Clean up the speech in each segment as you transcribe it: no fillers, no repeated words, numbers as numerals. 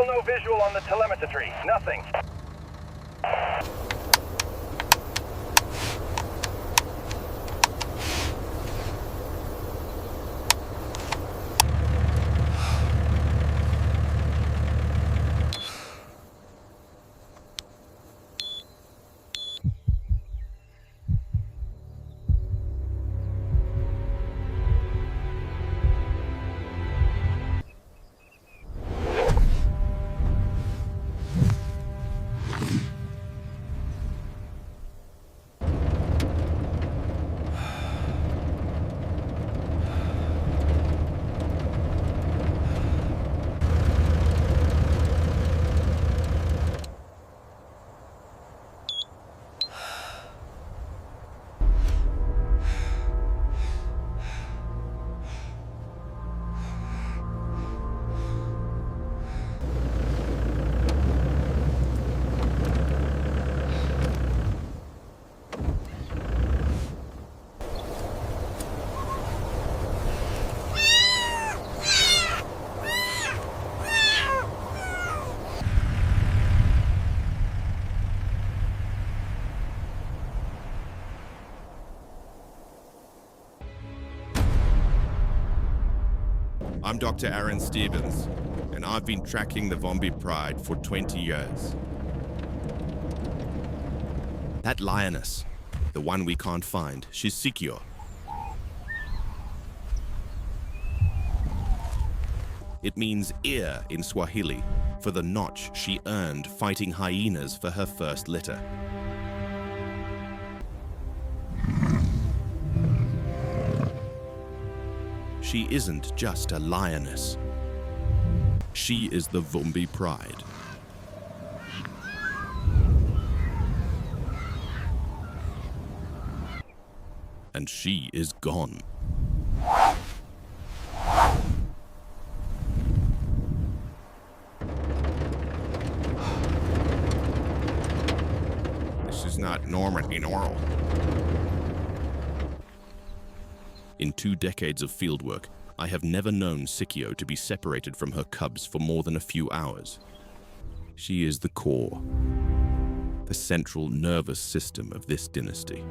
no visual on the telemetry. Nothing. I'm Dr. Aran Stephens, and I've been tracking the Vumbi Pride for 20 years. That Lioness, the one we can't find, she's Sikio. It means ear in Swahili for the notch she earned fighting hyenas for her first litter. She isn't just a lioness. She is the Vumbi Pride. And she is gone. This is not Normandy Normal. In 2 decades of fieldwork, I have never known Sikio to be separated from her cubs for more than a few hours. She is the core, the central nervous system of this dynasty.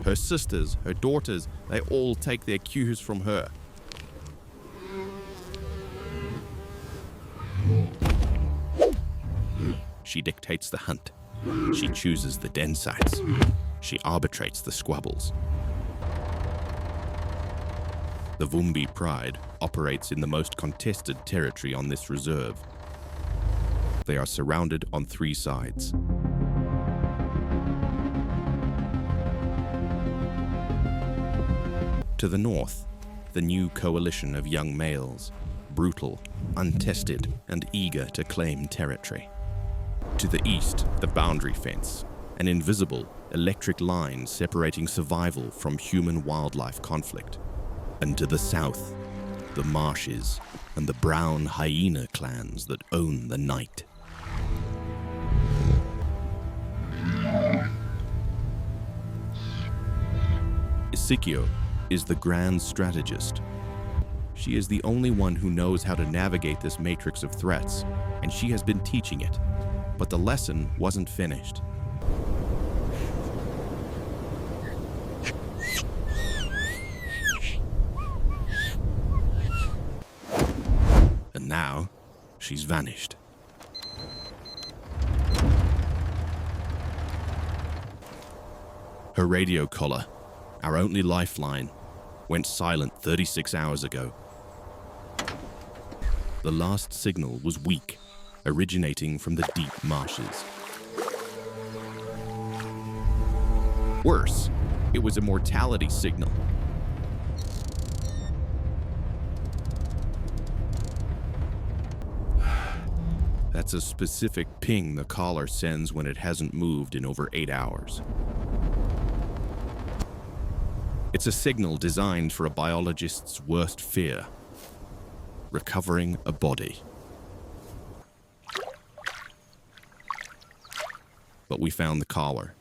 Her sisters, her daughters, they all take their cues from her. She dictates the hunt. She chooses the den sites. She arbitrates the squabbles. The Vumbi Pride operates in the most contested territory on this reserve. They are surrounded on 3 sides. To the north, the new coalition of young males, brutal, untested, and eager to claim territory. To the east, the boundary fence, an invisible, electric line separating survival from human-wildlife conflict. And to the south, the marshes and the brown hyena clans that own the night. Sikio is the grand strategist. She is the only one who knows how to navigate this matrix of threats, and she has been teaching it. But the lesson wasn't finished. And now, she's vanished. Her radio collar, our only lifeline, went silent 36 hours ago. The last signal was weak, originating from the deep marshes. Worse, it was a mortality signal. That's a specific ping the collar sends when it hasn't moved in over 8 hours. It's a signal designed for a biologist's worst fear: recovering a body. But we found the collar.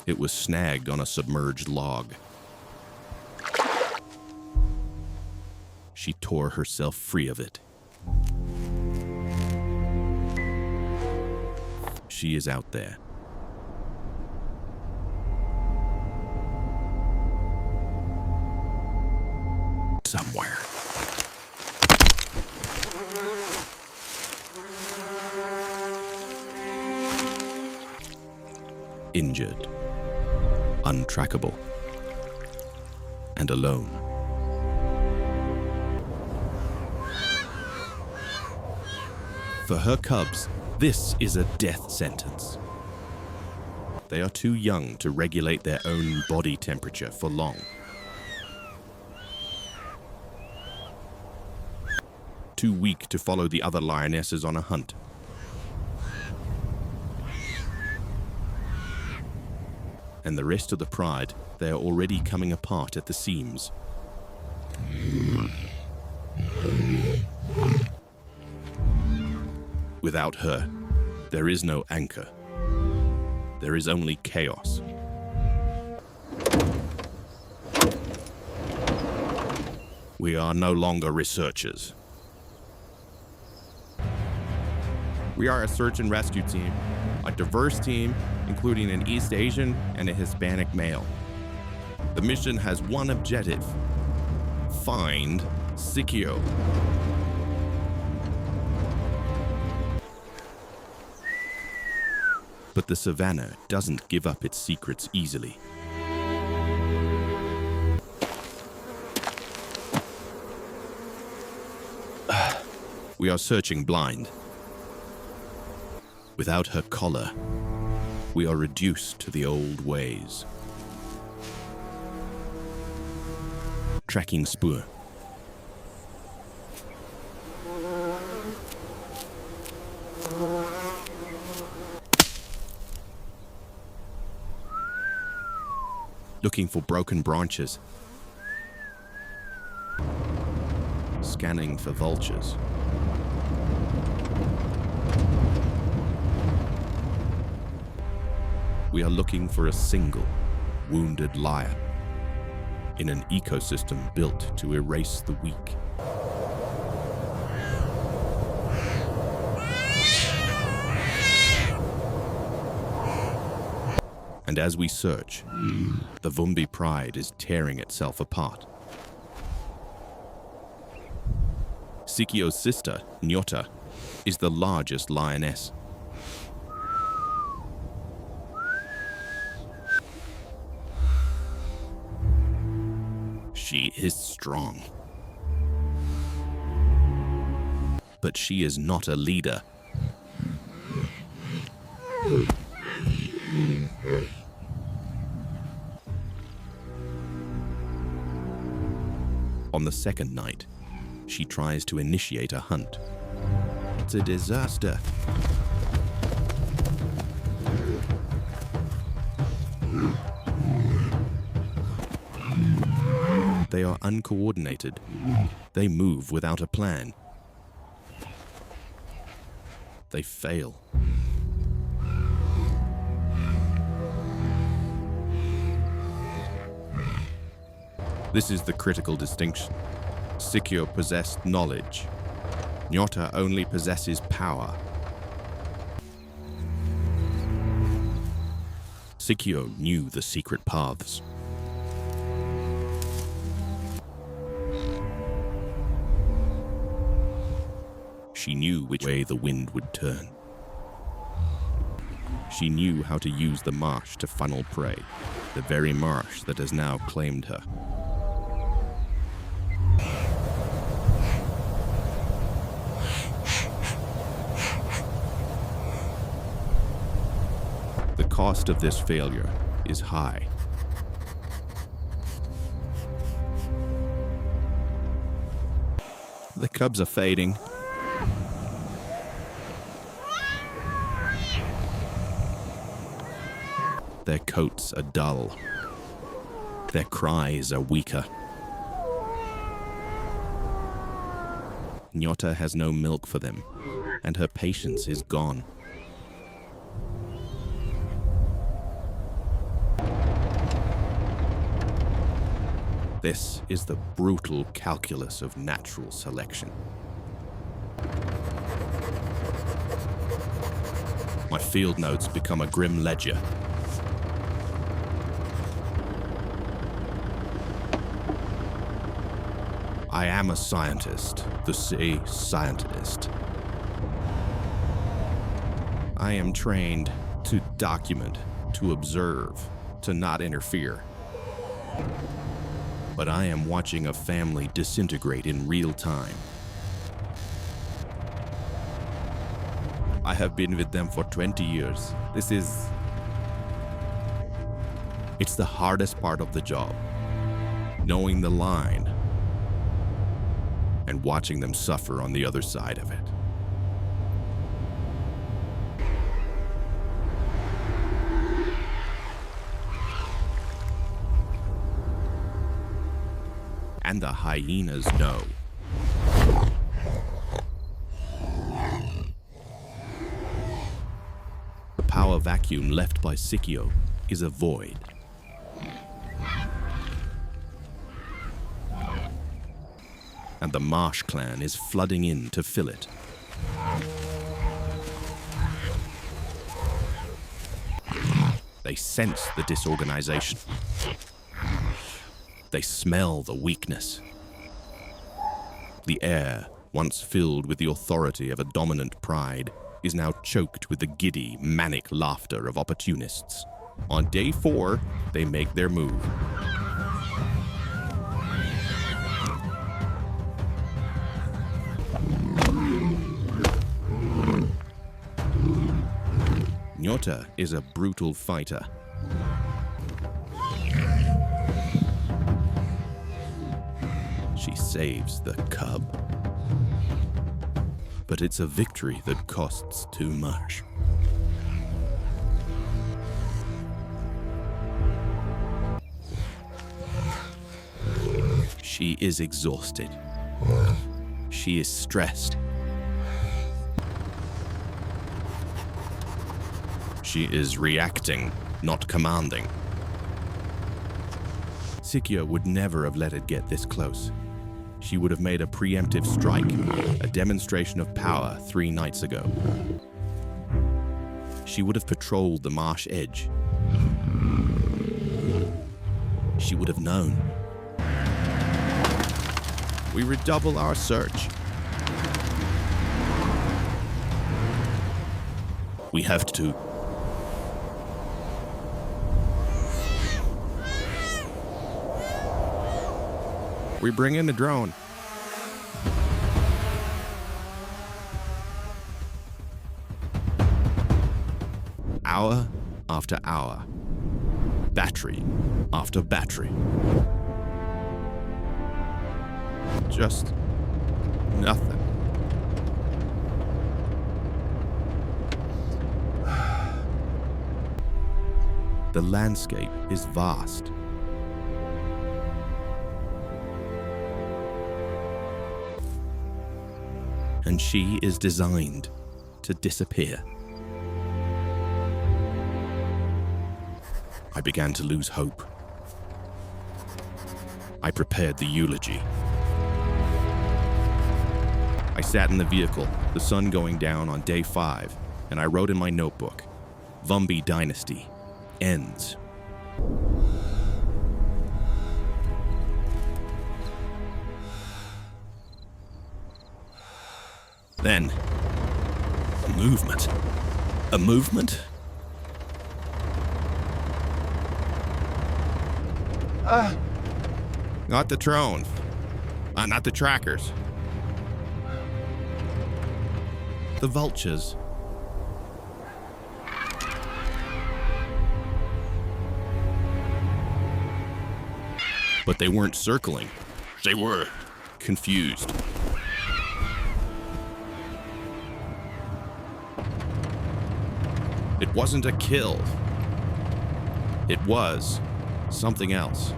It It was snagged on a submerged log. She tore herself free of it. She is out there. Somewhere. Injured, untrackable, and alone. For her cubs, this is a death sentence. They are too young to regulate their own body temperature for long. Too weak to follow the other lionesses on a hunt. And the rest of the pride, they are already coming apart at the seams. Without her, there is no anchor. There is only chaos. We are no longer researchers. We are a search and rescue team, a diverse team, including an East Asian and a Hispanic male. The mission has one objective: find Sikio. But the savannah doesn't give up its secrets easily. We are searching blind. Without her collar, we are reduced to the old ways. Tracking spoor. Looking for broken branches. Scanning for vultures. We are looking for a single, wounded lion in an ecosystem built to erase the weak. And as we search, the Vumbi Pride is tearing itself apart. Sikio's sister, Nyota, is the largest lioness. She is strong. But she is not a leader. On the second night, she tries to initiate a hunt. It's a disaster. They are uncoordinated. They move without a plan. They fail. This is the critical distinction. Sikio possessed knowledge. Nyota only possesses power. Sikio knew the secret paths. She knew which way the wind would turn. She knew how to use the marsh to funnel prey, the very marsh that has now claimed her. The cost of this failure is high. The cubs are fading. Their coats are dull. Their cries are weaker. Nyota has no milk for them, and her patience is gone. This is the brutal calculus of natural selection. My field notes become a grim ledger. I am a scientist, the sea scientist. I am trained to document, to observe, to not interfere. But I am watching a family disintegrate in real time. I have been with them for 20 years. It's the hardest part of the job. Knowing the line and watching them suffer on the other side of it. And the hyenas know. The power vacuum left by Sikio is a void. And the Marsh clan is flooding in to fill it. They sense the disorganization. They smell the weakness. The air, once filled with the authority of a dominant pride, is now choked with the giddy, manic laughter of opportunists. On day 4, they make their move. Nyota is a brutal fighter. She saves the cub. But it's a victory that costs too much. She is exhausted. She is stressed. She is reacting, not commanding. Sikio would never have let it get this close. She would have made a preemptive strike, a demonstration of power 3 nights ago. She would have patrolled the marsh edge. She would have known. We redouble our search. We have to. We bring in the drone. Hour after hour. Battery after battery. Just nothing. The landscape is vast. And she is designed to disappear. I began to lose hope. I prepared the eulogy. I sat in the vehicle, the sun going down on day 5, and I wrote in my notebook, Vumbi dynasty ends. Then, a movement. A movement? Not the drone. Not the trackers. The vultures. But they weren't circling. They were confused. It wasn't a kill. It was something else.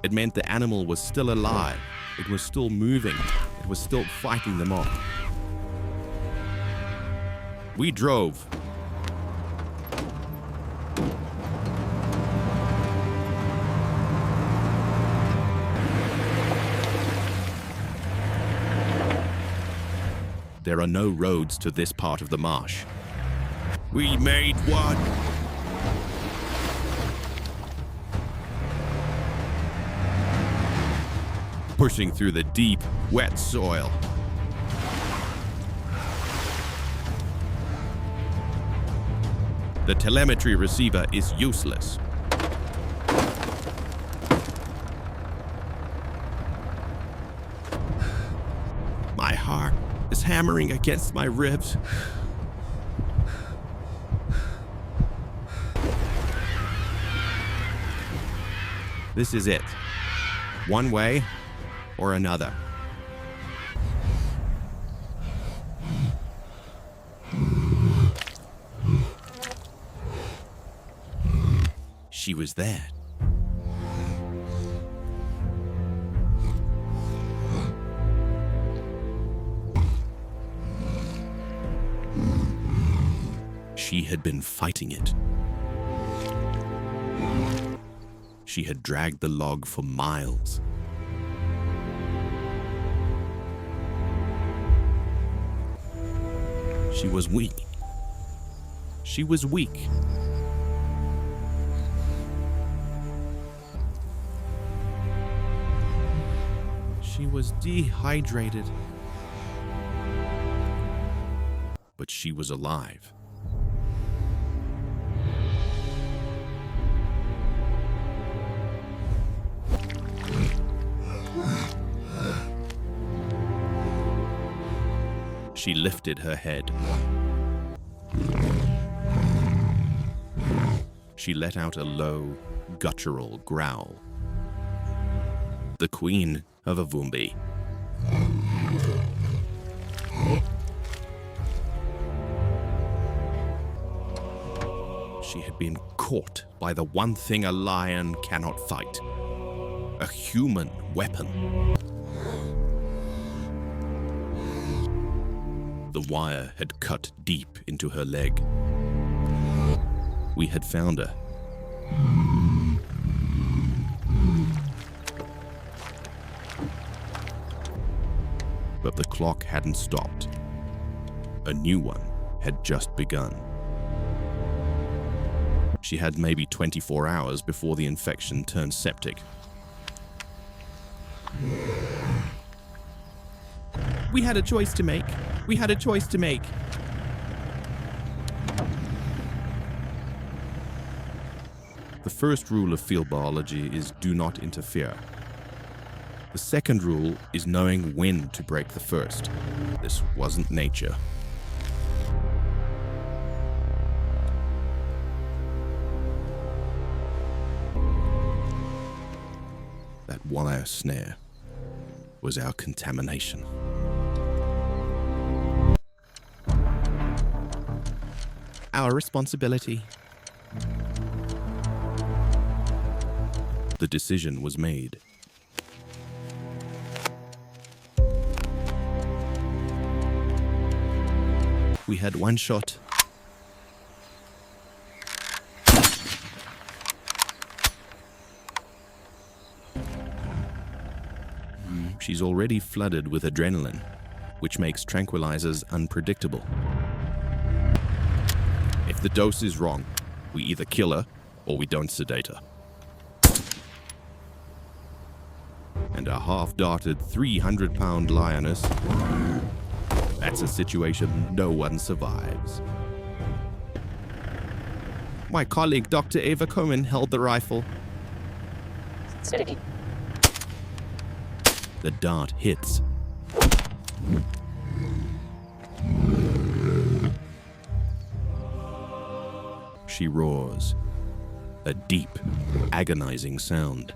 It meant the animal was still alive. It was still moving. It was still fighting them off. We drove. There are no roads to this part of the marsh. We made one! Pushing through the deep, wet soil. The telemetry receiver is useless. My heart is hammering against my ribs. This is it. One way or another. She was there. She had been fighting it. She had dragged the log for miles. She was weak. She was weak. She was dehydrated. But she was alive. She lifted her head. She let out a low, guttural growl. The queen of a Vumbi. She had been caught by the one thing a lion cannot fight: a human weapon. The wire had cut deep into her leg. We had found her. But the clock hadn't stopped. A new one had just begun. She had maybe 24 hours before the infection turned septic. We had a choice to make. We had a choice to make. The first rule of field biology is do not interfere. The second rule is knowing when to break the first. This wasn't nature. That wire snare was our contamination. Our responsibility. The decision was made. We had one shot. She's already flooded with adrenaline, which makes tranquilizers unpredictable. If the dose is wrong, we either kill her or we don't sedate her. And a half-darted 300-pound lioness, that's a situation no one survives. My colleague, Dr. Ava Coman, held the rifle. The dart hits. She roars, a deep, agonizing sound.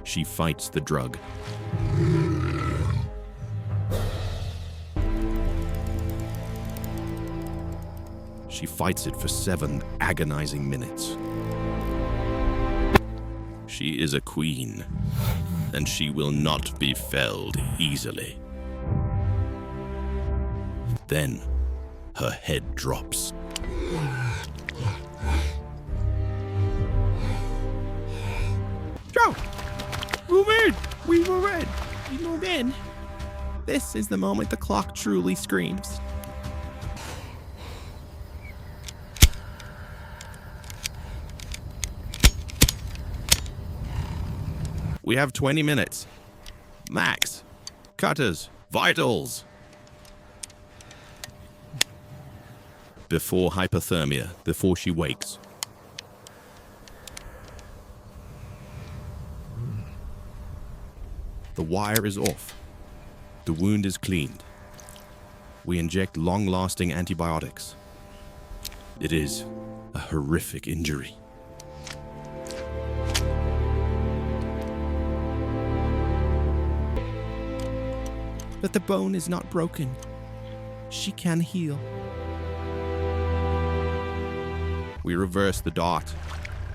She fights the drug. She fights it for 7 agonizing minutes. She is a queen, and she will not be felled easily. Then, her head drops. Joe! We move in. This is the moment the clock truly screams. We have 20 minutes. Max. Cutters. Vitals. Before hypothermia, before she wakes. The wire is off. The wound is cleaned. We inject long-lasting antibiotics. It is a horrific injury. But the bone is not broken. She can heal. We reversed the dart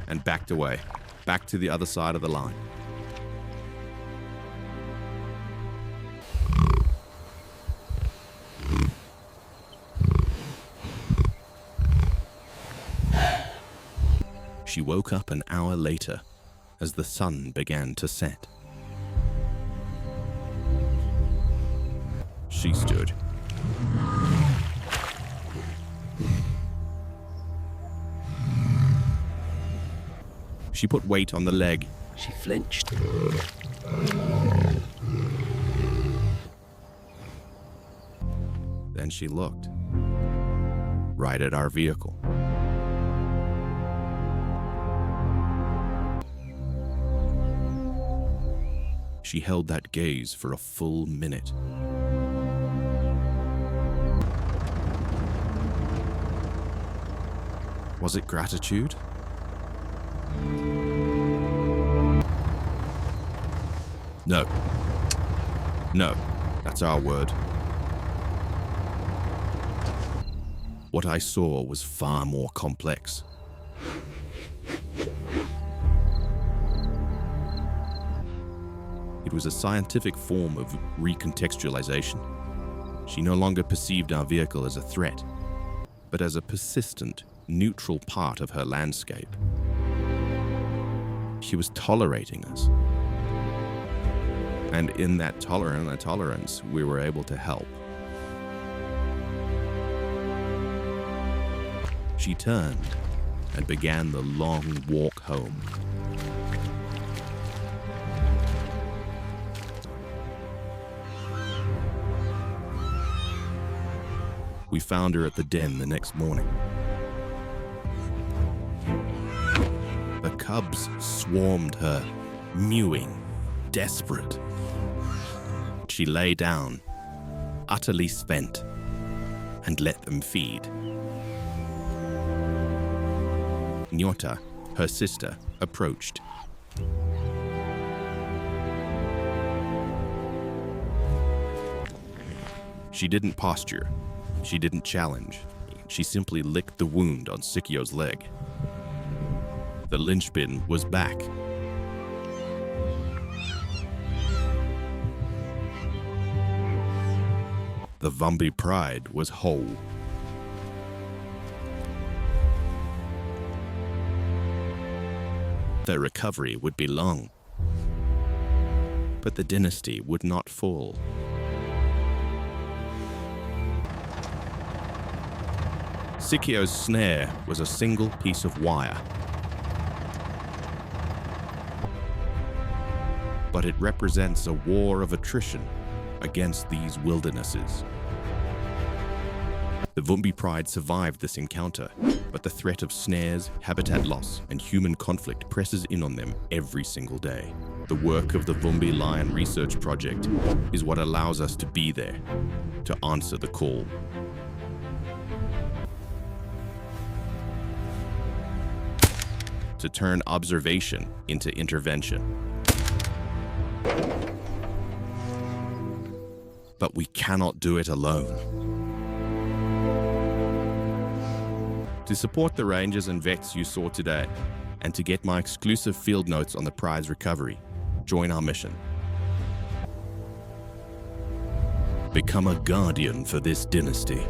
and backed away, back to the other side of the line. She woke up an hour later as the sun began to set. She stood. She put weight on the leg. She flinched. Then she looked. Right at our vehicle. She held that gaze for a full minute. Was it gratitude? No. No, that's our word. What I saw was far more complex. It was a scientific form of recontextualization. She no longer perceived our vehicle as a threat, but as a persistent, neutral part of her landscape. She was tolerating us. And in that tolerance, we were able to help. She turned and began the long walk home. We found her at the den the next morning. The cubs swarmed her, mewing, desperate. She lay down, utterly spent, and let them feed. Nyota, her sister, approached. She didn't posture. She didn't challenge. She simply licked the wound on Sikio's leg. The linchpin was back. The Vumbi Pride was whole. Their recovery would be long, but the dynasty would not fall. Sikio's snare was a single piece of wire, but it represents a war of attrition against these wildernesses. The Vumbi Pride survived this encounter, but the threat of snares, habitat loss, and human conflict presses in on them every single day. The work of the Vumbi Lion Research Project is what allows us to be there, to answer the call. To turn observation into intervention. But we cannot do it alone. To support the rangers and vets you saw today, and to get my exclusive field notes on the pride's recovery, join our mission. Become a guardian for this dynasty.